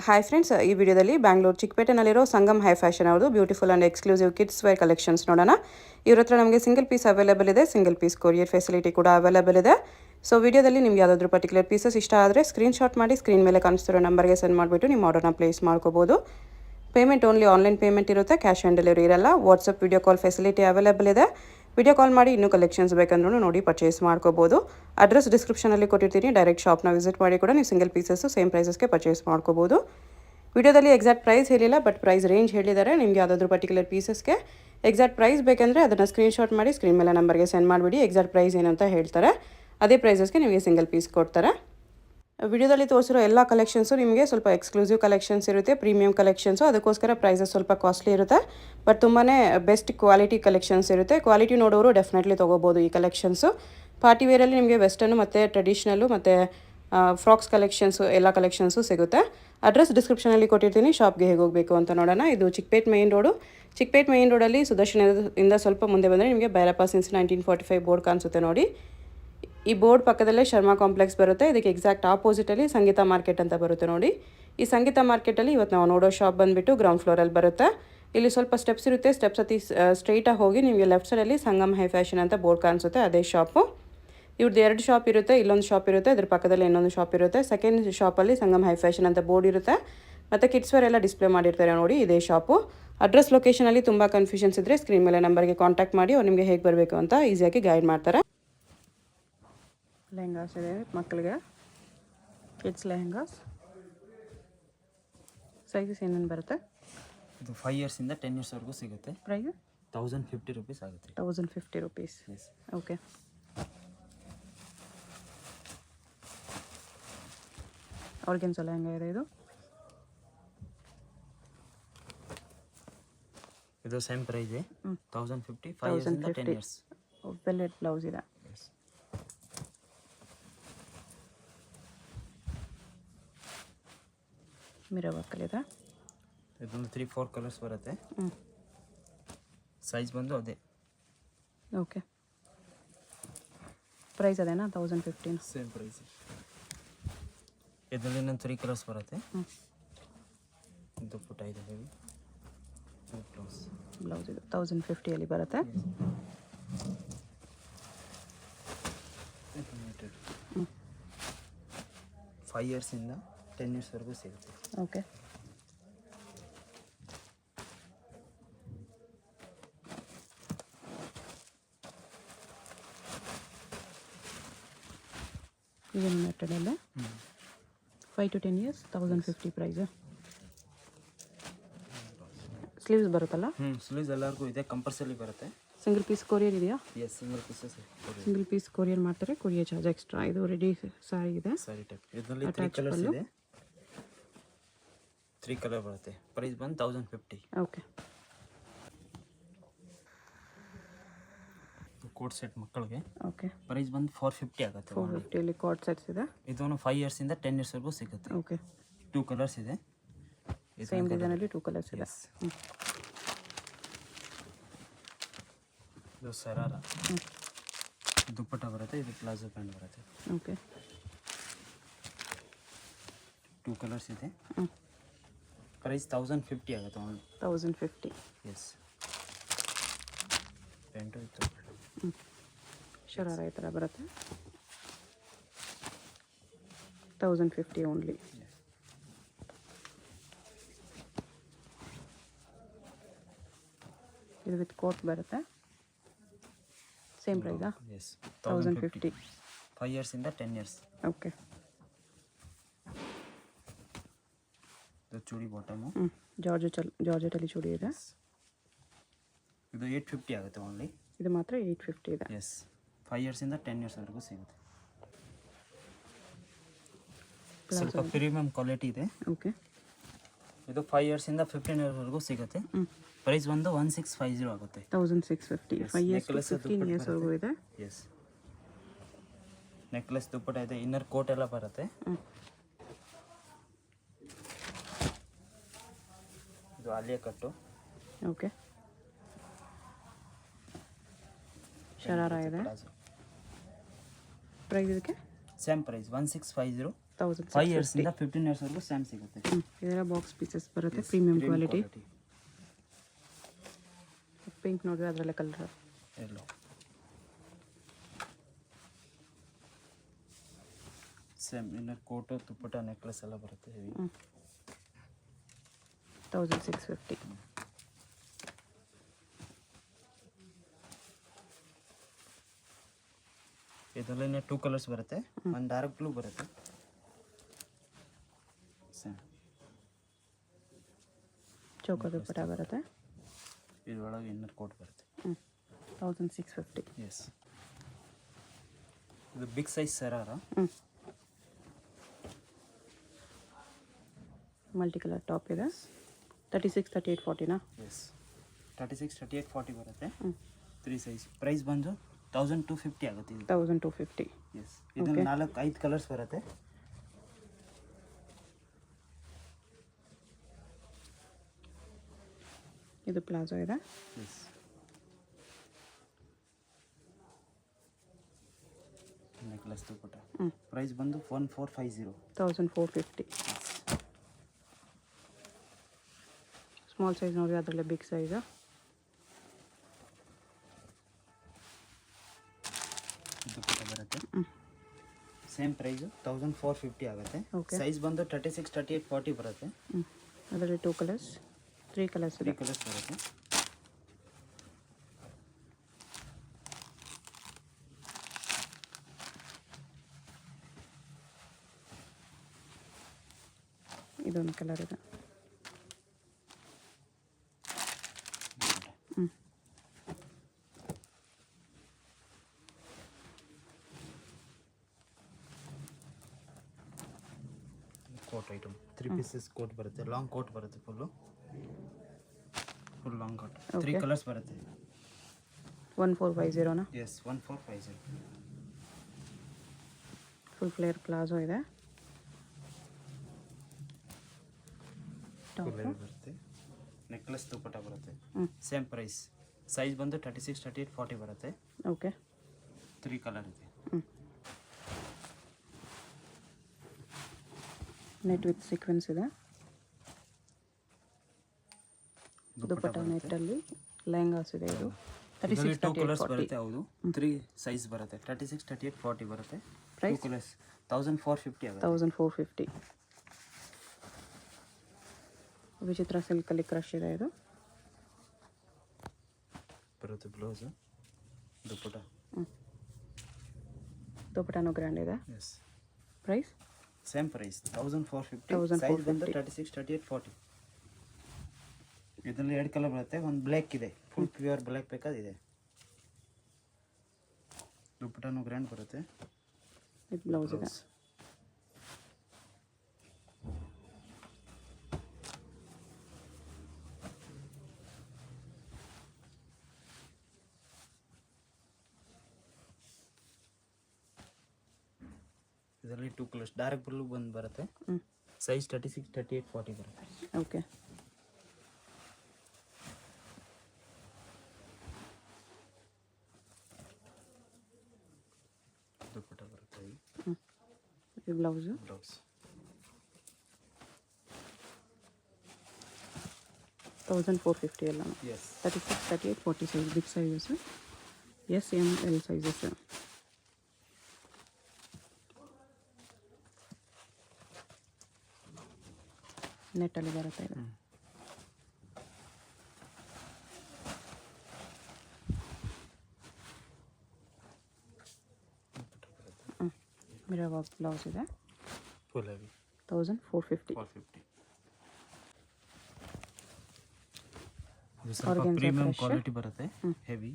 Hi friends, ಈ ವಿಡಿಯೋದಲ್ಲಿ ಬ್ಯಾಂಗ್ಳೂರು ಚಿಕ್ಕಪೇಟೆನಲ್ಲಿರೋ ಸಂಗಮ್ ಹೈ ಫ್ಯಾಷನ್ ಅವ್ರದ್ದು beautiful and exclusive kids wear collections ನೋಡೋಣ. ಇವ್ರ ಹತ್ರ ನಮಗೆ ಸಿಂಗಲ್ ಪೀಸ್ ಅವೈಲೇಬಲ್ ಇದೆ, ಸಿಂಗಲ್ ಪೀಸ್ ಕೊರಿಯರ್ ಫೆಸಿಲಿಟಿ ಕೂಡ ಅವೈಲೇಬಲ್ ಇದೆ. ಸೊ ವಿಡಿಯೋದಲ್ಲಿ ನಿಮ್ಗೆ ಯಾವುದಾದ್ರೂ ಪರ್ಟಿಕ್ಯುಲರ್ ಪೀಸಸ್ ಇಷ್ಟ ಆದರೆ ಸ್ಕ್ರೀನ್ಶಾಟ್ ಮಾಡಿ ಸ್ಕ್ರೀನ್ ಮೇಲೆ ಕಾಣಿಸ್ತಿರೋ ನಂಬರ್ಗೆ ಸೆಂಡ್ ಮಾಡಿಬಿಟ್ಟು ನಿಮ್ಮ ಆರ್ಡರ್ನ ಪ್ಲೇಸ್ ಮಾಡ್ಕೋಬೋದು. ಪೇಮೆಂಟ್ ಓನ್ಲಿ ಆನ್ಲೈನ್ ಪೇಮೆಂಟ್ ಇರುತ್ತೆ, ಕ್ಯಾಶ್ ಆನ್ ಡೆಲಿವರಿ ಇರಲ್ಲ. WhatsApp video call facility available ಇದೆ. ವಿಡಿಯೋ ಕಾಲ್ ಮಾಡಿ ಇನ್ನೂ ಕಲೆಕ್ಷನ್ಸ್ ಬೇಕಂದ್ರೂ ನೋಡಿ ಪರ್ಚೇಸ್ ಮಾಡ್ಕೋಬೋದು. ಅಡ್ರೆಸ್ ಡಿಸ್ಕ್ರಿಪ್ಷನಲ್ಲಿ ಕೊಟ್ಟಿರ್ತೀನಿ, ಡೈರೆಕ್ಟ್ ಶಾಪ್ನ ವಿಸಿಟ್ ಮಾಡಿ ಕೂಡ ನೀವು ಸಿಂಗಲ್ ಪೀಸಸ್ಸು ಸೇಮ್ ಪ್ರೈಸಸ್ಗೆ ಪರ್ಚೇಸ್ ಮಾಡ್ಕೋಬೋದು. ವಿಡಿಯೋದಲ್ಲಿ ಎಕ್ಸಾಕ್ಟ್ ಪ್ರೈಸ್ ಹೇಳಿಲ್ಲ, ಬಟ್ ಪ್ರೈಸ್ ರೇಂಜ್ ಹೇಳಿದ್ದಾರೆ. ನಿಮಗೆ ಯಾವುದಾದ್ರೂ ಪರ್ಟಿಕ್ಯುಲರ್ ಪೀಸಸ್ಗೆ ಎಕ್ಸಾಕ್ಟ್ ಪ್ರೈಸ್ ಬೇಕಂದರೆ ಅದನ್ನು ಸ್ಕ್ರೀನ್ಶಾಟ್ ಮಾಡಿ ಸ್ಕ್ರೀನ್ ಮೇಲೆ ನಂಬರ್ಗೆ ಸೆಂಡ್ ಮಾಡಿಬಿಡಿ. ಎಕ್ಸಾಕ್ಟ್ ಪ್ರೈಸ್ ಏನು ಅಂತ ಹೇಳ್ತಾರೆ, ಅದೇ ಪ್ರೈಸಸ್ಗೆ ನಿಮಗೆ ಸಿಂಗಲ್ ಪೀಸ್ ಕೊಡ್ತಾರೆ. ವಿಡಿಯೋದಲ್ಲಿ ತೋರಿಸಿರೋ ಎಲ್ಲ ಕಲೆಕ್ಷನ್ಸು ನಿಮಗೆ ಸ್ವಲ್ಪ ಎಕ್ಸ್ಕ್ಲೂಸಿವ್ ಕಲೆಕ್ಷನ್ಸ್ ಇರುತ್ತೆ, ಪ್ರೀಮಿಯಂ ಕಲೆಕ್ಷನ್ಸು. ಅದಕ್ಕೋಸ್ಕರ ಪ್ರೈಸಸ್ ಸ್ವಲ್ಪ ಕಾಸ್ಟ್ಲಿ ಇರುತ್ತೆ, ಬಟ್ ತುಂಬಾ ಬೆಸ್ಟ್ ಕ್ವಾಲಿಟಿ ಕಲೆಕ್ಷನ್ಸ್ ಇರುತ್ತೆ. ಕ್ವಾಲಿಟಿ ನೋಡೋರು ಡೆಫಿನೆಟ್ಲಿ ತೊಗೋಬೋದು ಈ ಕಲೆಕ್ಷನ್ಸು. ಪಾರ್ಟಿ ವೇರಲ್ಲಿ ನಿಮಗೆ ವೆಸ್ಟರ್ನು ಮತ್ತು ಟ್ರೆಡಿಷ್ನಲ್ಲು ಮತ್ತು ಫ್ರಾಕ್ಸ್ ಕಲೆಕ್ಷನ್ಸು ಎಲ್ಲ ಕಲೆಕ್ಷನ್ಸು ಸಿಗುತ್ತೆ. ಅಡ್ರೆಸ್ ಡಿಸ್ಕ್ರಿಪ್ಷನಲ್ಲಿ ಕೊಟ್ಟಿರ್ತೀನಿ, ಶಾಪ್ಗೆ ಹೇಗೆ ಹೋಗಬೇಕು ಅಂತ ನೋಡೋಣ. ಇದು Chickpet main road. Chickpet main ರೋಡಲ್ಲಿ ಸುದರ್ಶನದಿಂದ ಸ್ವಲ್ಪ ಮುಂದೆ ಬಂದರೆ ನಿಮಗೆ ಭೈರಪ್ಪ ಸಿನ್ಸ್ 1945 ಬೋರ್ಡ್ ಕಾಣಿಸುತ್ತೆ ನೋಡಿ. ಈ ಬೋರ್ಡ್ ಪಕ್ಕದಲ್ಲೇ ಶರ್ಮಾ ಕಾಂಪ್ಲೆಕ್ಸ್ ಬರುತ್ತೆ. ಇದಕ್ಕೆ ಎಕ್ಸಾಕ್ಟ್ ಆಪೋಸಿಟಲ್ಲಿ ಸಂಗೀತ ಮಾರ್ಕೆಟ್ ಅಂತ ಬರುತ್ತೆ ನೋಡಿ. ಈ ಸಂಗೀತ ಮಾರ್ಕೆಟಲ್ಲಿ ಇವತ್ತು ನಾವು ನೋಡೋ ಶಾಪ್ ಬಂದುಬಿಟ್ಟು ಗ್ರೌಂಡ್ ಫ್ಲೋರಲ್ಲಿ ಬರುತ್ತೆ. ಇಲ್ಲಿ ಸ್ವಲ್ಪ ಸ್ಟೆಪ್ಸ್ ಇರುತ್ತೆ, ಸ್ಟೆಪ್ಸ್ ಹತ್ತಿ ಸ್ಟ್ರೈಟಾಗಿ ಹೋಗಿ ನಿಮಗೆ ಲೆಫ್ಟ್ ಸೈಡಲ್ಲಿ ಸಂಗಮ್ ಹೈ ಫ್ಯಾಷನ್ ಅಂತ ಬೋರ್ಡ್ ಕಾಣಿಸುತ್ತೆ, ಅದೇ ಶಾಪು. ಇವ್ರದ್ದು 2 ಶಾಪ್ ಇರುತ್ತೆ, ಇಲ್ಲೊಂದು ಶಾಪ್ ಇರುತ್ತೆ, ಅದ್ರ ಪಕ್ಕದಲ್ಲಿ ಇನ್ನೊಂದು ಶಾಪ್ ಇರುತ್ತೆ. ಸೆಕೆಂಡ್ ಶಾಪಲ್ಲಿ ಸಂಗಮ್ ಹೈ ಫ್ಯಾಷನ್ ಅಂತ ಬೋರ್ಡ್ ಇರುತ್ತೆ, ಮತ್ತು ಕಿಡ್ಸ್ ವೇರ್ ಎಲ್ಲ ಡಿಸ್ಪ್ಲೇ ಮಾಡಿರ್ತಾರೆ ನೋಡಿ, ಇದೇ ಶಾಪು. ಅಡ್ರೆಸ್ ಲೊಕೇಶನಲ್ಲಿ ತುಂಬ ಕನ್ಫ್ಯೂಷನ್ಸ್ ಇದ್ದರೆ ಸ್ಕ್ರೀನ್ ಮೇಲೆ ನಂಬರ್ಗೆ ಕಾಂಟ್ಯಾಕ್ಟ್ ಮಾಡಿ, ಅವ್ರು ನಿಮಗೆ ಹೇಗೆ ಬರಬೇಕು ಅಂತ ಈಸಿಯಾಗಿ ಗೈಡ್ ಮಾಡ್ತಾರೆ. ಲೆಹಂಗಾಸ್ ಇದೆ ಮಕ್ಕಳಿಗೆ, ಕಿಡ್ಸ್ ಲೆಹಂಗಾಸ್. ಸೈಜಸ್ ಏನೇನು ಬರುತ್ತೆ? ಇದು 5 ಇಯರ್ಸಿಂದ 10 ಇಯರ್ಸ್ವರೆಗೂ ಸಿಗುತ್ತೆ. ಪ್ರೈಸ್ 1050 ರುಪೀಸ್ ಆಗುತ್ತೆ. 1050 rupees. Yes. Okay. Organza lehenga ಇದೆ ಇದು. ಇದು ಸೇಮ್ ಪ್ರೈಸ್ 1050, 5 ಇಯರ್ಸಿಂದ 10 ಇಯರ್ಸ್. ವೆಲ್ವೆಟ್ ಬ್ಲೌಸ್ ಇದೆ. ಎಸ್. ಮಿರರ್ ವರ್ಕಲ್ಲಿದೆ. ಇದೊಂದು 3-4 ಕಲರ್ಸ್ ಬರುತ್ತೆ. ಸೈಜ್ ಬಂದು ಅದೇ. ಓಕೆ. ಪ್ರೈಸ್ ಅದೇನಾ? 1015. Same price. ಇದರಲ್ಲಿ ಇನ್ನೊಂದು 3 ಕಲರ್ಸ್ ಬರುತ್ತೆ. ದುಪ್ಪಟ್ಟ ಇದೆ ಹೇಳಿ. ಬ್ಲೌಸ್ ಇದು 1050ಅಲ್ಲಿ ಬರುತ್ತೆ. 5 ಇಯರ್ಸಿಂದ 10 ಇಯರ್ಸ್ವರೆಗೂ ಸಿಗುತ್ತೆ. ಓಕೆ. ಏನು ಮೆಟಡಲ್ಲ 5 to 10 ಇಯರ್ಸ್ 1050 ಪ್ರೈಸ್. ಸ್ಲೀವ್ಸ್ ಬರುತ್ತಲ್ಲ? ಸ್ಲೀವ್ಸ್ ಎಲ್ಲರಿಗೂ ಇದೆ, ಕಂಪಲ್ಸರಿ ಬರುತ್ತೆ. ಸಿಂಗಲ್ ಪೀಸ್ ಕೊರಿಯರ್ ಇದೆಯಾ? Yes, single pieces. Single piece courier ಮಾಡ್ತಾರೆ, ಕೊರಿಯರ್ ಚಾರ್ಜ್ ಎಕ್ಸ್ಟ್ರಾ. ಇದು ರೆಡಿ ಸಾರಿ ಇದೆ, ಸಾರಿ ಟೈಪ್. ಇದರಲ್ಲಿ 3 ಕಲರ್ಸ್ ಇದೆ, 3 ಕಲರ್ ಬರುತ್ತೆ. ಪ್ರೈಸ್ ಬಂದು 1050. ಓಕೆ. ಕೋಟ್ ಸೆಟ್ ಮಕ್ಕಳಿಗೆ. ಓಕೆ. ಪ್ರೈಸ್ ಬಂದು 450 ಆಗುತ್ತೆ. 450ಅಲ್ಲಿ ಕೋಟ್ ಸೆಟ್ಸ್ ಇದೆ. ಇದನ್ನು 5 ಇಯರ್ಸಿಂದ 10 ಇಯರ್ಸ್ವರೆಗೂ ಸಿಗುತ್ತೆ. ಓಕೆ. 2 ಕಲರ್ಸ್ ಇದೆ. ಸೇಮ್ ಡಿಸೈನಲ್ಲಿ 2 ಕಲರ್ಸ್ ಇದೆ. ಇದು ಸರಾರ ದುಪ್ಪಟ್ಟ ಬರುತ್ತೆ, ಇದು ಪ್ಲಾಜೋ ಪ್ಯಾಂಟ್ ಬರುತ್ತೆ. ಓಕೆ. 2 ಕಲರ್ಸ್ ಇದೆ. ಪ್ರೈಸ್ 1050 ಆಗುತ್ತೆ. 1050. ಎಸ್. ಪ್ಯಾಂಟು ಇತ್ತು. ಶರಾರ ಈ ಥರ ಬರುತ್ತೆ. 1050 ಓನ್ಲಿ. ಇದು ವಿತ್ ಕೋಟ್ ಬರುತ್ತೆ. ಸೇಮ್ ಪ್ರೈಸಾ? ಎಸ್. 1050. 5 ಇಯರ್ಸಿಂದ 10 ಇಯರ್ಸ್. ಓಕೆ. ಇದು ಚೂಡಿ ಬಾಟಮು. ಜಾರ್ಜೆಟಲ್ಲಿ ಚೂಡಿ ಇದೆ. ಇದು 850 ಆಗುತ್ತೆ ಓನ್ಲಿ. ಇದು ಮಾತ್ರ 850 ಇದೆ. ಎಸ್. 5 ಇಯರ್ಸಿಂದ 10 ಇಯರ್ಸ್ವರೆಗೂ ಸಿಗುತ್ತೆ. ಸ್ವಲ್ಪ ಪ್ರೀಮಿಯಂ ಕ್ವಾಲಿಟಿ ಇದೆ. ಓಕೆ. ಇದು 5 ಇಯರ್ಸಿಂದ 15 ಇಯರ್ಸ್ವರೆಗೂ ಸಿಗುತ್ತೆ. ಪ್ರೈಸ್ ಒಂದು 1650 ಆಗುತ್ತೆ. 1650. 5 ಇಯರ್ಸ್ ಟು 15 ಇಯರ್ಸ್ವರೆಗೂ ಇದೆ. ಎಸ್. ನೆಕ್ಲೆಸ್ ದುಪ್ಪಟ್ಟ ಇದೆ, ಇನ್ನರ್ ಕೋಟ್ ಎಲ್ಲ ಬರುತ್ತೆ. ಇದು ಆಲಿಯಾ ಕಟ್ಟು. ಓಕೆ. ಶರಾರ ಇದೆ. ಪ್ರೈಸ್ ಇದಕ್ಕೆ ಸೇಮ್ ಪ್ರೈಸ್ 1650. 1000 5 ಇಯರ್ಸಿಂದ 15 ಇಯರ್ಸ್ವರೆಗೂ ಸೇಮ್ ಸಿಗುತ್ತೆ. ಇದೆಲ್ಲ ಬಾಕ್ಸ್ ಪೀಸಸ್ ಬರುತ್ತೆ, ಪ್ರೀಮಿಯಂ ಕ್ವಾಲಿಟಿ. ಪಿಂಕ್ ನೋಡಿದ್ರೆ ಅದರಲ್ಲೇ ಕಲರ್ ಎಲ್ಲೋ same inner coat dupatta necklace ಎಲ್ಲ ಬರುತ್ತೆ ಹೆವಿ. 1650. ಇದರಲ್ಲೇ 2 ಕಲರ್ಸ್ ಬರುತ್ತೆ, ಒಂದು ಡಾರ್ಕ್ ಬ್ಲೂ ಬರುತ್ತೆ ಸೇಮ್. ಚೌಕ ದುಪ್ಪಟ ಬರುತ್ತೆ, ಇದರೊಳಗೆ ಇನ್ನರ್ ಕೋಟ್ ಬರುತ್ತೆ. 1650. ಎಸ್, ಇದು big size sharara. Multi colour top ಇದೆ. 36, 38, 40ನಾ? ಎಸ್, 36, 38, 40 ಬರುತ್ತೆ. 3 ಸೈಜ್. ಪ್ರೈಸ್ ಬಂದು 1250 ಆಗುತ್ತೆ ಇದು. 1250. ಎಸ್, ಇದನ್ನು 4-5 ಕಲರ್ಸ್ ಬರುತ್ತೆ. ಇದು ಪ್ಲಾಜೋ ಇದೆ. S, necklace ತುಪ್ಪಟ. ಪ್ರೈಸ್ ಬಂದು 1450. 1450. ಸ್ಮಾಲ್ ಸೈಜ್ ನೋಡಿ, ಅದರಲ್ಲೇ ಬಿಗ್ ಸೈಜ್. ತುಪ್ಪಟ ಬರುತ್ತೆ. ಸೇಮ್ ಪ್ರೈಸು 1450 ಆಗುತ್ತೆ. Okay. ಸೈಜ್ ಬಂದು 36, 38, 40 ಬರುತ್ತೆ. ಅದರಲ್ಲಿ 2 ಕಲರ್ಸ್, 3 ಕಲರ್ಸ್ 3 ಇದೆ. ಕಲರ್ಸ್ ಬರುತ್ತೆ. ಇದೊಂದು ಕಲರ್ ಇದೆ. ಕೋಟ್ ಐಟಮ್ 3 ಪೀಸಸ್ ಕೋಟ್ ಬರುತ್ತೆ. ಲಾಂಗ್ ಕೋಟ್ ಬರುತ್ತೆ, ಫುಲ್ ಲಾಂಗ್ ಕೋಟ್. 3 ಕಲರ್ಸ್ ಬರುತ್ತೆ. 1450ನಾ? ಎಸ್, 1450. ಫುಲ್ ಫ್ಲೇರ್ ಪ್ಲಾಜೋ ಇದೆ. ಫುಲ್ ಬರುತ್ತೆ. ನೆಕ್ಲೆಸ್ ತುಪ್ಪಟ ಬರುತ್ತೆ. Same price. ಸೈಜ್ ಬಂದು 36, 38, 40 ಬರುತ್ತೆ. ಓಕೆ. 3 ಕಲರ್ ಇದೆ. ನೆಟ್ ವಿತ್ ಸೀಕ್ವೆನ್ಸ್ ಇದೆ. ದುಪ್ಪಟ್ಟ ನೆಟ್ಟಲ್ಲಿ ಲೆಹಂಗಾಸ್ ಇದೆ. ಇದು 36, 2 38, ಕಲರ್ಸ್ 40. ಬರುತ್ತೆ. ಹೌದು, 3 ಸೈಜ್ ಬರುತ್ತೆ. 36, 38, 40 ಬರುತ್ತೆ. 2 ಪ್ರೈಸ್ ಕಲರ್ಸ್ 1450 ಆಗುತ್ತೆ. 1450. ವಿಚಿತ್ರ ಸಿಲ್ಕಲ್ಲಿ ಕ್ರಶ್ ಇದೆ. ಇದು ಬರುತ್ತೆ. ಬ್ಲೌಸು, ದುಪ್ಪಟ. ದುಪ್ಪಟನೂ ಗ್ರ್ಯಾಂಡ್ ಇದೆ. Yes, price same price 1450. Size ಬಂದು 36, 38, 40. ಇದರಲ್ಲಿ 2 ಕಲರ್ ಬರುತ್ತೆ. ಒಂದು ಬ್ಲ್ಯಾಕ್ ಇದೆ, ಫುಲ್ ಪ್ಯೂರ್ ಬ್ಲ್ಯಾಕ್ ಬೇಕಾದಿದೆ. ದುಪ್ಪಟನೂ ಗ್ರ್ಯಾಂಡ್ ಬರುತ್ತೆ. ಇದು ಬ್ಲೌಸ್ ಇದೆ. ಇದರಲ್ಲಿ 2 ಕಲರ್ಸ್. ಡಾರ್ಕ್ ಬ್ಲೂ ಬಂದು ಬರುತ್ತೆ. ಸೈಜ್ 36, 38, 40 ಬರುತ್ತೆ. ಓಕೆ. ದುಪ್ಪಟ ಬರುತ್ತೆ. ಇದು ಬ್ಲೌಸು. ಬ್ಲೌಸ್ 1450 ಎಲ್ಲ. Yes, 36, 38, 40 size, big sizes. S, M, L sizes. ನೆಟ್ಟಲ್ಲಿ ಬರುತ್ತೆ ಇದು. ಮಿರರ್ ವರ್ಕ್ ಬ್ಲೌಸ್ ಇದೆ. Full heavy. 1450. 450. ಇದು ಸ್ವಲ್ಪ Organza ಪ್ರೀಮಿಯಂ fresh. ಕ್ವಾಲಿಟಿ ಬರುತ್ತೆ, ಹೆವಿ.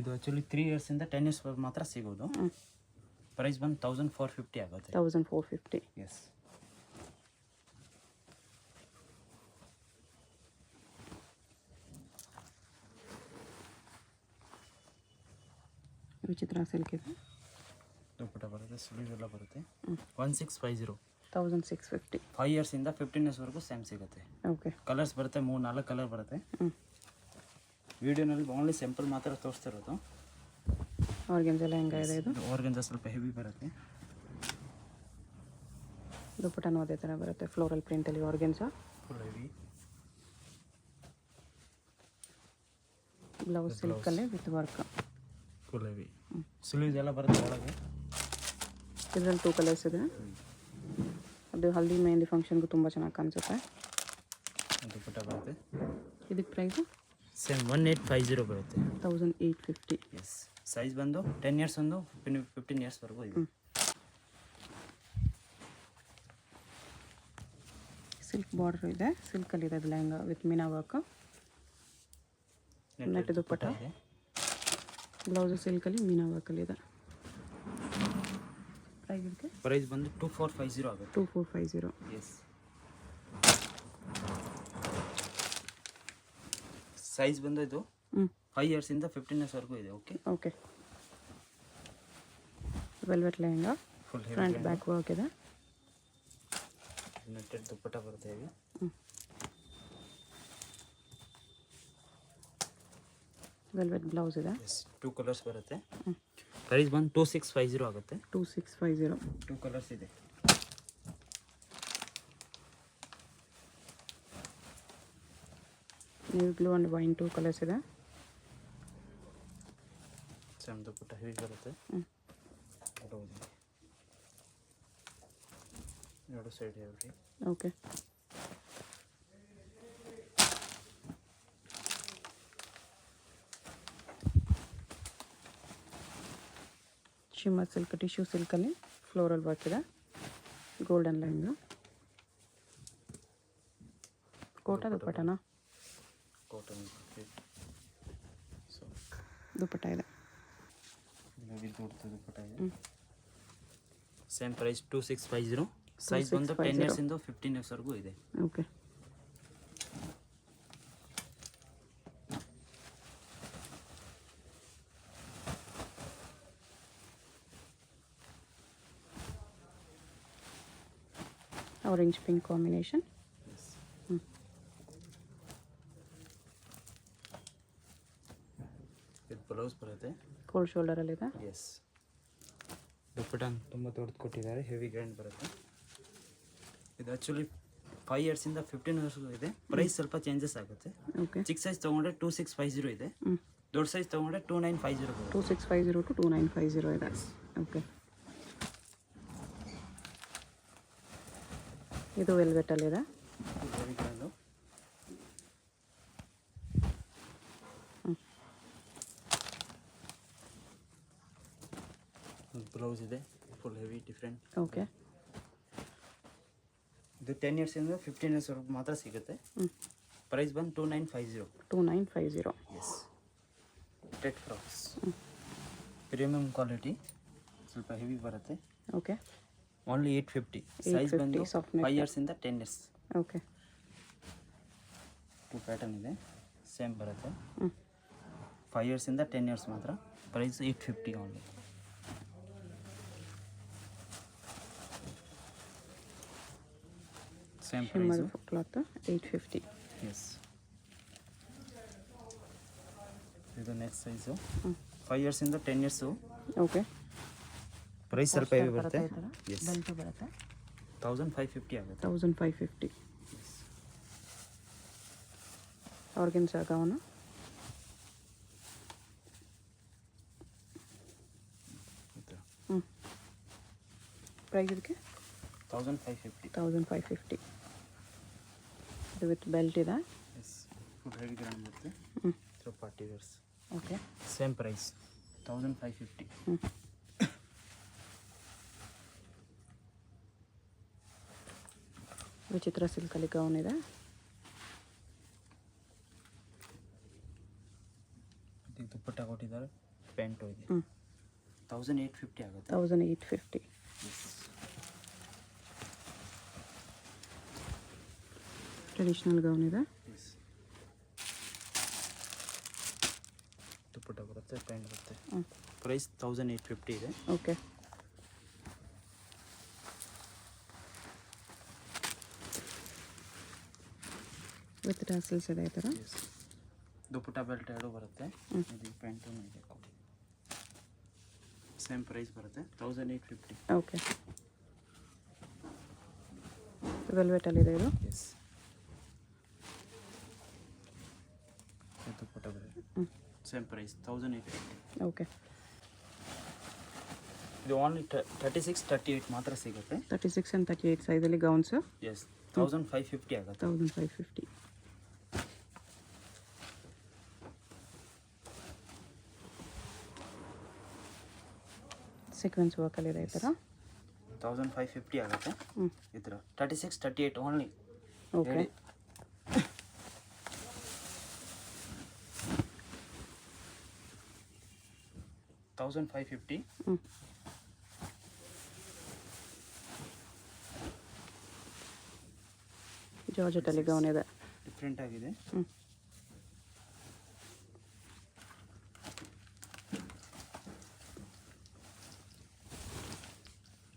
ಇದು ಆ್ಯಕ್ಚುಲಿ 3 ಇಯರ್ಸಿಂದ 10 ಇಯರ್ಸ್ ಮಾತ್ರ ಸಿಗೋದು. ಪ್ರೈಸ್ ಬಂದು 1450 ಆಗುತ್ತೆ. 1450. ಎಸ್, ವಿಚಿತ್ರ ಸಿಲ್ಕ್ ಇದೆ. ದುಪ್ಪಟ ಬರುತ್ತೆ, ಸ್ಲೀವ್ ಎಲ್ಲ ಬರುತ್ತೆ. 1650. 1650. 5 ಇಯರ್ಸಿಂದ 15 ಇಯರ್ಸ್ವರೆಗೂ ಸೇಮ್ ಸಿಗುತ್ತೆ. ಓಕೆ. ಕಲರ್ಸ್ ಬರುತ್ತೆ, 3-4 ಕಲರ್ ಬರುತ್ತೆ. ವಿಡಿಯೋನಲ್ಲಿ ಓನ್ಲಿ ಸಿಂಪಲ್ ಮಾತ್ರ ತೋರಿಸ್ತಿರೋದು. ಆರ್ಗೆನ್ಸ್ ಎಲ್ಲ ಹೆಂಗೆ ಇದೆ ಇದು? ಆರ್ಗನ್ಸ ಸ್ವಲ್ಪ ಹೆವಿ ಬರುತ್ತೆ. ದುಪ್ಪಟ್ಟನೂ ಅದೇ ಥರ ಬರುತ್ತೆ, ಫ್ಲೋರಲ್ ಪ್ರಿಂಟಲ್ಲಿ ಆರ್ಗೆನ್ಸ. Full heavy. ಬ್ಲೌಸ್ ಸಿಲ್ಕಲ್ಲೇ with work. Full heavy. Sleeves ಎಲ್ಲ ಬರುತ್ತೆ ಒಳಗೆ. ಇದರಲ್ಲಿ 2 ಕಲರ್ಸ್ ಇದೆ. ಅದು ಹಲ್ದಿ ಮೆಹಂದಿ ಫಂಕ್ಷನ್ಗೂ ತುಂಬ ಚೆನ್ನಾಗಿ ಕಾಣಿಸುತ್ತೆ. ದುಪ್ಪಟ್ಟ ಬರುತ್ತೆ. ಇದಕ್ಕೆ ಪ್ರೈಸು ಸೇಮ್ 1850 ಬರುತ್ತೆ. 1850. ಎಸ್. ಸೈಜ್ ಬಂದು 10 ಇಯರ್ಸ್ ಒಂದು 15 ಇಯರ್ಸ್ವರೆಗೂ ಇದೆ. ಸಿಲ್ಕ್ ಬಾರ್ಡರ್ ಇದೆ, ಸಿಲ್ಕಲ್ಲಿದೆ ಅದು lehenga with meena work. Net dupatta ಇದೆ. ಬ್ಲೌಸು ಸಿಲ್ಕಲ್ಲಿ ಮೀನಾ ವರ್ಕಲ್ಲಿದೆ. ಪ್ರೈಸ್ ಇದಕ್ಕೆ ಪ್ರೈಸ್ ಬಂದು 2450 ಆಗುತ್ತೆ. 2450. ಎಸ್. ಸೈಜ್ ಬಂದು ಇದು 5 ಇಯರ್ಸಿಂದ 15 ಇಯರ್ಸ್ವರೆಗೂ ಇದೆ. Okay okay. Velvet lehenga, full front back work ಇದೆ. ನೆಟ್ಟೆಡ್ ದುಪ್ಪಟ್ಟ ಬರುತ್ತೆ ಹೇಗೆ. ವೆಲ್ವೆಟ್ ಬ್ಲೌಸ್ ಇದೆ. ಎಸ್. 2 ಕಲರ್ಸ್ ಬರುತ್ತೆ. ಪ್ರೈಸ್ ಬಂದು 2650 ಆಗುತ್ತೆ. 2650. 2 ಕಲರ್ಸ್ ಇದೆ. Navy blue and wine 2 colours ಇದೆ. ಸೇಮ್ ದುಪ್ಪಟ್ಟ ಹೆವಿ ಬರುತ್ತೆ. ಎರಡು side heavy. Okay. Shimmer silk, tissue ಸಿಲ್ಕಲ್ಲಿ ಫ್ಲೋರಲ್ ವರ್ಕ್ ಇದೆ. ಗೋಲ್ಡನ್ ಲೆಹಂಗಾ. ಕೋಟಾ ದುಪ್ಪಟ್ಟನಾ? ಕಾಟನ್ ದುಪ್ಪಟ್ಟ ಇದೆ. ದುಪ್ಪಟ್ಟ ಇದೆ. Same price 2650. ಸೈಜ್ ಬಂದು 10 ಇಯರ್ಸಿಂದ 15 ಇಯರ್ಸ್ವರೆಗೂ ಇದೆ. ಓಕೆ. Orange pink combination. ಇದು ಬ್ಲೌಸ್ ಬರುತ್ತೆ. ಕೋಲ್ಡ್ ಶೋಲ್ಡರಲ್ಲಿದೆ. ಎಸ್. ದುಪ್ಪಟ್ಟ ತುಂಬ ದೊಡ್ಡದು ಕೊಟ್ಟಿದ್ದಾರೆ, ಹೆವಿ ಗ್ರ್ಯಾಂಡ್ ಬರುತ್ತೆ. ಇದು ಆ್ಯಕ್ಚುಲಿ 5 ಇಯರ್ಸಿಂದ 15 ಇಯರ್ಸ್ಗೂ ಇದೆ. ಪ್ರೈಸ್ ಸ್ವಲ್ಪ ಚೇಂಜಸ್ ಆಗುತ್ತೆ. ಓಕೆ. ಚಿಕ್ಕ ಸೈಜ್ ತೊಗೊಂಡ್ರೆ 2650 ಇದೆ. ದೊಡ್ಡ ಸೈಜ್ ತೊಗೊಂಡ್ರೆ 2950 ಬರುತ್ತೆ. 2650 to 2950 ಇದೆ. ಓಕೆ. ಇದು ವೆಲ್ವೆಟಲ್ಲಿದೆ. Heavy grand. ಬ್ಲೌಸ್ ಇದೆ, ಫುಲ್ ಹೆವಿ ಡಿಫ್ರೆಂಟ್. ಓಕೆ. ಇದು 10 ಇಯರ್ಸಿಂದ 15 ಇಯರ್ಸ್ವರೆಗೂ ಮಾತ್ರ ಸಿಗುತ್ತೆ. ಪ್ರೈಸ್ ಬಂದು 2950. 2950. ಎಸ್. ಟೆಟ್ ಫ್ರಾಕ್ಸ್, ಪ್ರೀಮಿಯಂ ಕ್ವಾಲಿಟಿ, ಸ್ವಲ್ಪ ಹೆವಿ ಬರುತ್ತೆ. ಓಕೆ. ಓನ್ಲಿ 850. ಸೈಜ್ ಬಂದು 5 ಇಯರ್ಸಿಂದ 10 ಇಯರ್ಸ್. ಓಕೆ. 2 ಪ್ಯಾಟರ್ನ್ ಇದೆ, ಸೇಮ್ ಬರುತ್ತೆ. 5 ಇಯರ್ಸಿಂದ 10 ಇಯರ್ಸ್ ಮಾತ್ರ. Price 850 only. Same price. Cloth 850. Yes. ಇದು ನೆಕ್ಸ್ಟ್ ಸೈಜು 5 ಇಯರ್ಸಿಂದ 10 ಇಯರ್ಸು. ಓಕೆ. ಪ್ರೈಸ್ ಸ್ವಲ್ಪ ಹೆವಿ ಬರುತ್ತೆ. ಎಸ್. ಬೆಲ್ಟ್ ಬರುತ್ತೆ. 1550 ಆಗುತ್ತೆ. 1550. Organza gown. ಪ್ರೈಸ್ ಇದಕ್ಕೆ 1550. 1550. ಇದು ವಿತ್ ಬೆಲ್ಟ್ ಇದೆ. ಎಸ್. ಫುಲ್ ಹೆವಿ ಗ್ರ್ಯಾಂಡ್ ಬರುತ್ತೆ. ಸ್ವಲ್ಪ party wears. Okay. Same price 1550. ವಿಚಿತ್ರ ಸಿಲ್ಕಲ್ಲಿ ಗೌನ್ ಇದೆ. ದುಪ್ಪಟ್ಟ ಕೊಟ್ಟಿದ್ದಾರೆ, ಪ್ಯಾಂಟು ಇದೆ. 1850 ಆಗುತ್ತೆ. 1850. ಟ್ರೆಡಿಷನಲ್ ಗೌನ್ ಇದೆ. ದುಪ್ಪಟ್ಟ ಬರುತ್ತೆ, ಪ್ಯಾಂಟ್ ಬರುತ್ತೆ. ಪ್ರೈಸ್ 1850 ಇದೆ. ಓಕೆ. ವಿತ್ ಟಾಸಲ್ಸ್ ಇದೆ ಈ ಥರ. ದುಪ್ಪಟ್ಟ ಬೆಲ್ಟ್ ಎರಡು ಬರುತ್ತೆ. ಇದು ಪ್ಯಾಂಟು ಇದೆ. ಸೇಮ್ ಪ್ರೈಸ್ ಬರುತ್ತೆ 1850. ಓಕೆ, ವೆಲ್ವೆಟಲ್ಲಿದೆ ಇದು. ಎಸ್, ಫೋಟೋ ಬರುತ್ತೆ. Same price 1850. ಓಕೆ, ಇದು ಓನ್ಲಿ 36-38 ಮಾತ್ರ ಸಿಗುತ್ತೆ. 36 and 38 ಸೈಜಲ್ಲಿ ಗೌನ್ಸು. ಎಸ್, 1550 ಆಗುತ್ತೆ. 1550. ಸೀಕ್ವೆನ್ಸ್ ವರ್ಕಲ್ಲಿದೆ ಈ ಥರ. 1550 ಆಗುತ್ತೆ. ಈ ಥರ 36-38 ಓನ್ಲಿ. ಓಕೆ, $1550. ಜಾರ್ಜೆಟಲ್ಲಿ ಗೌನ್ ಇದೆ. ಡಿಫ್ರೆಂಟ್ ಆಗಿದೆ.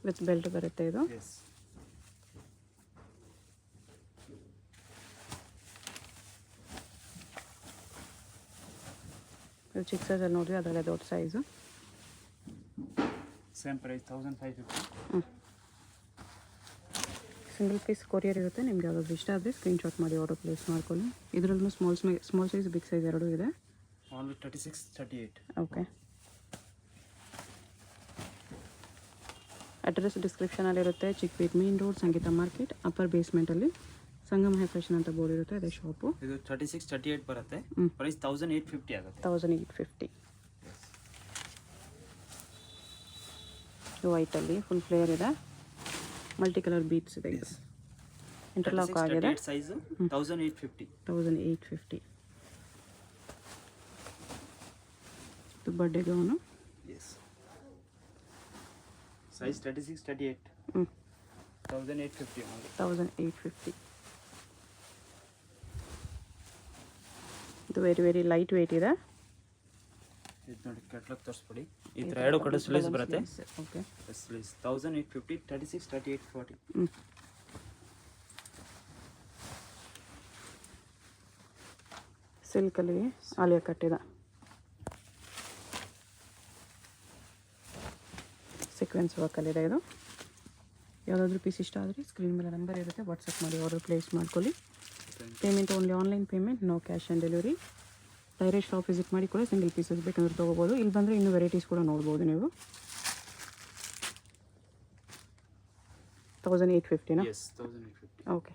ವಿತ್ ಬೆಲ್ಟ್ ಬರುತ್ತೆ ಇದು. ಎಸ್, ಇದು ಚಿಕ್ಕ ಸೈಜಲ್ಲಿ ನೋಡಿರಿ, ಅದರಲ್ಲೇ ದೊಡ್ಡ size. Same price 1550. Single piece courier ಇರುತ್ತೆ. ನಿಮ್ಗೆ ಯಾವ್ದಾದ್ರು ಇಷ್ಟ ಆದರೆ ಸ್ಕ್ರೀನ್ಶಾಟ್ ಮಾಡಿ ಆರ್ಡರ್ ಪ್ಲೇಸ್ ಮಾಡ್ಕೊಳ್ಳಿ. ಇದರಲ್ಲೂ ಸ್ಮಾಲ್ ಸೈಜ್ ಬಿಗ್ ಸೈಜ್ ಎರಡೂ ಇದೆ. ಓನ್ಲಿ 36-38. ಓಕೆ, ಅಡ್ರೆಸ್ ಡಿಸ್ಕ್ರಿಪ್ಷನಲ್ಲಿರುತ್ತೆ. Chickpet main road, Sangeetha market, upper ಬೇಸ್ಮೆಂಟಲ್ಲಿ ಸಂಗಮ್ ಹೈ ಫ್ಯಾಷನ್ ಅಂತ ಬೋರ್ಡ್ ಇರುತ್ತೆ, ಅದೇ ಶಾಪು. ಇದು 36-38 ಬರುತ್ತೆ. ಪ್ರೈಸ್ 1850 ಆಗುತ್ತೆ. 1850. ಇದು ವೈಟಲ್ಲಿ ಫುಲ್ ಫ್ಲೇಯರ್ ಇದೆ, ಮಲ್ಟಿ ಕಲರ್ ಬೀಟ್ಸ್ ಇದೆ. ಇದು ಇಂಟರ್ಲಾಕ್ ಆಗಿದೆ. ಸೈಜು 1850. 1850. ಇದು birthday gown. Yes, size 36-38. 1850 only. 1850. ಇದು ವೆರಿ ಲೈಟ್ ವೇಟ್ ಇದೆ. ಇದು ನೋಡಿ, ಕೆಟ್ಲಾಗ್ ತೋರಿಸ್ಬಿಡಿ. ಈ ಥರ ಎರಡು ಕಡೆ ಸ್ಲೀವ್ಸ್ ಬರುತ್ತೆ. Okay, sleeves 1850. 36-38 40. ಸಿಲ್ಕಲ್ಲಿ ಆಲಿಯಾ ಕಟ್ಟಿದೆ. ಸೀಕ್ವೆನ್ಸ್ ವರ್ಕಲ್ಲಿದೆ ಇದು. ಯಾವುದಾದ್ರೂ ಪೀಸ್ ಇಷ್ಟ ಆದರೆ ಸ್ಕ್ರೀನ್ ಮೇಲೆ ನಂಬರ್ ಇರುತ್ತೆ, ವಾಟ್ಸಪ್ ಮಾಡಿ ಆರ್ಡರ್ ಪ್ಲೇಸ್ ಮಾಡ್ಕೊಳ್ಳಿ. Payment only online payment, no cash on delivery. Direct shop visit ಮಾಡಿ ಕೂಡ ಸಿಂಗಲ್ ಪೀಸಸ್ ಬೇಕಂದ್ರೆ ತೊಗೋಬೋದು. ಇಲ್ಲಿ ಬಂದರೆ ಇನ್ನೂ ವೆರೈಟೀಸ್ ಕೂಡ ನೋಡ್ಬೋದು ನೀವು. 1850ನಾ? ಎಸ್, 1850. ಓಕೆ.